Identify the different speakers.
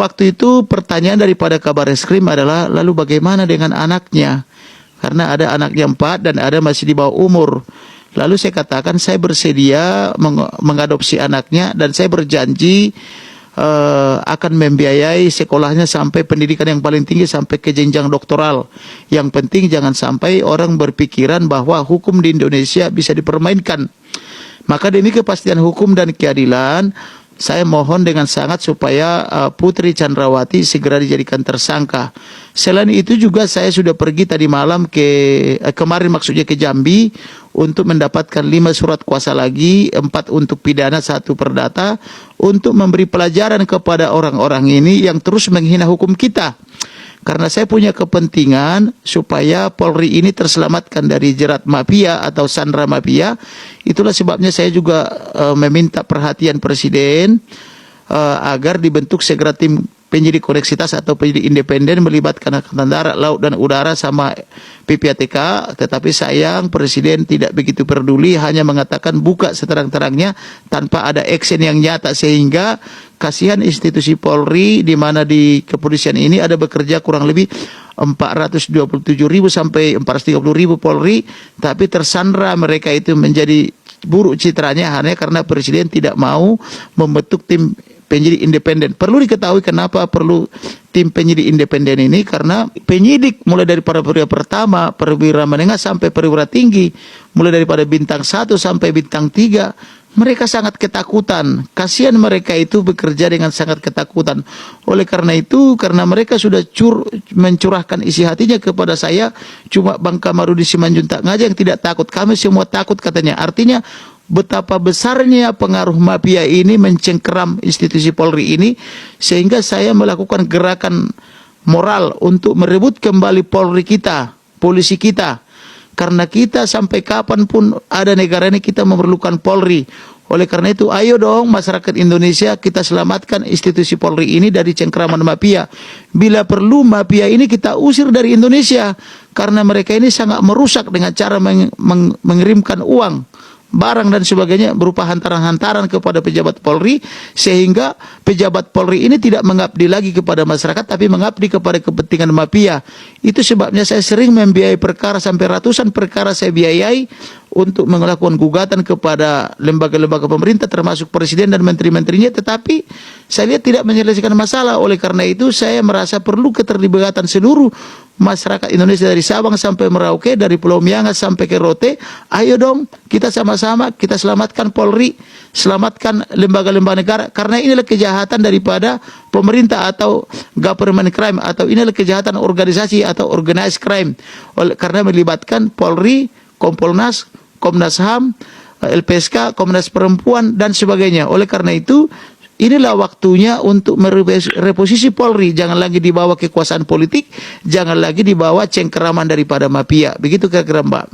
Speaker 1: Waktu itu pertanyaan daripada Kabar Reskrim adalah, lalu bagaimana dengan anaknya? Karena ada anaknya 4 dan ada masih di bawah umur. Lalu saya katakan saya bersedia mengadopsi anaknya dan saya berjanji akan membiayai sekolahnya sampai pendidikan yang paling tinggi, sampai ke jenjang doktoral. Yang penting jangan sampai orang berpikiran bahwa hukum di Indonesia bisa dipermainkan. Maka demi kepastian hukum dan keadilan, saya mohon dengan sangat supaya Putri Chandrawati segera dijadikan tersangka. Selain itu juga saya sudah pergi tadi malam kemarin maksudnya ke Jambi untuk mendapatkan 5 surat kuasa lagi, 4 untuk pidana, 1 perdata, untuk memberi pelajaran kepada orang-orang ini yang terus menghina hukum kita. Karena saya punya kepentingan supaya Polri ini terselamatkan dari jerat mafia atau sandera mafia. Itulah sebabnya saya juga meminta perhatian Presiden agar dibentuk segera tim penyidik koneksitas atau penyidik independen melibatkan Angkatan Darat, Laut dan Udara sama PPATK. Tetapi sayang Presiden tidak begitu peduli, hanya mengatakan buka seterang-terangnya tanpa ada action yang nyata, sehingga kasihan institusi Polri di mana di kepolisian ini ada bekerja kurang lebih 427.000 sampai 430.000 Polri, tapi tersandra mereka itu menjadi buruk citranya hanya karena Presiden tidak mau membentuk tim penyidik independen. Perlu diketahui kenapa perlu tim penyidik independen ini, karena penyidik mulai dari perwira pertama, perwira menengah sampai perwira tinggi, mulai daripada bintang 1 sampai bintang 3, mereka sangat ketakutan. Kasihan mereka itu bekerja dengan sangat ketakutan. Oleh karena itu, karena mereka sudah mencurahkan isi hatinya kepada saya, cuma Bang Kamarudin Simanjuntak aja yang tidak takut. Kami semua takut katanya. Artinya betapa besarnya pengaruh mafia ini mencengkeram institusi Polri ini, sehingga saya melakukan gerakan moral untuk merebut kembali Polri kita, polisi kita. Karena kita sampai kapanpun ada negara ini kita memerlukan Polri. Oleh karena itu, ayo dong masyarakat Indonesia, kita selamatkan institusi Polri ini dari cengkeraman mafia. Bila perlu mafia ini kita usir dari Indonesia, karena mereka ini sangat merusak dengan cara mengirimkan uang, barang dan sebagainya berupa hantaran-hantaran kepada pejabat Polri, sehingga pejabat Polri ini tidak mengabdi lagi kepada masyarakat tapi mengabdi kepada kepentingan mafia. Itu sebabnya saya sering membiayai perkara, sampai ratusan perkara saya biayai untuk melakukan gugatan kepada lembaga-lembaga pemerintah termasuk Presiden dan menteri-menterinya, tetapi saya lihat tidak menyelesaikan masalah. Oleh karena itu saya merasa perlu keterlibatan seluruh masyarakat Indonesia dari Sabang sampai Merauke, dari Pulau Miangas sampai ke Rote. Ayo dong kita sama-sama kita selamatkan Polri, selamatkan lembaga-lembaga negara, karena inilah kejahatan daripada pemerintah atau government crime, atau inilah kejahatan organisasi atau organized crime, karena melibatkan Polri, Kompolnas, Komnas HAM, LPSK, Komnas Perempuan dan sebagainya. Oleh karena itu inilah waktunya untuk mereposisi Polri, jangan lagi dibawa kekuasaan politik, jangan lagi dibawa cengkeraman daripada mafia. Begitu kira-kira Mbak.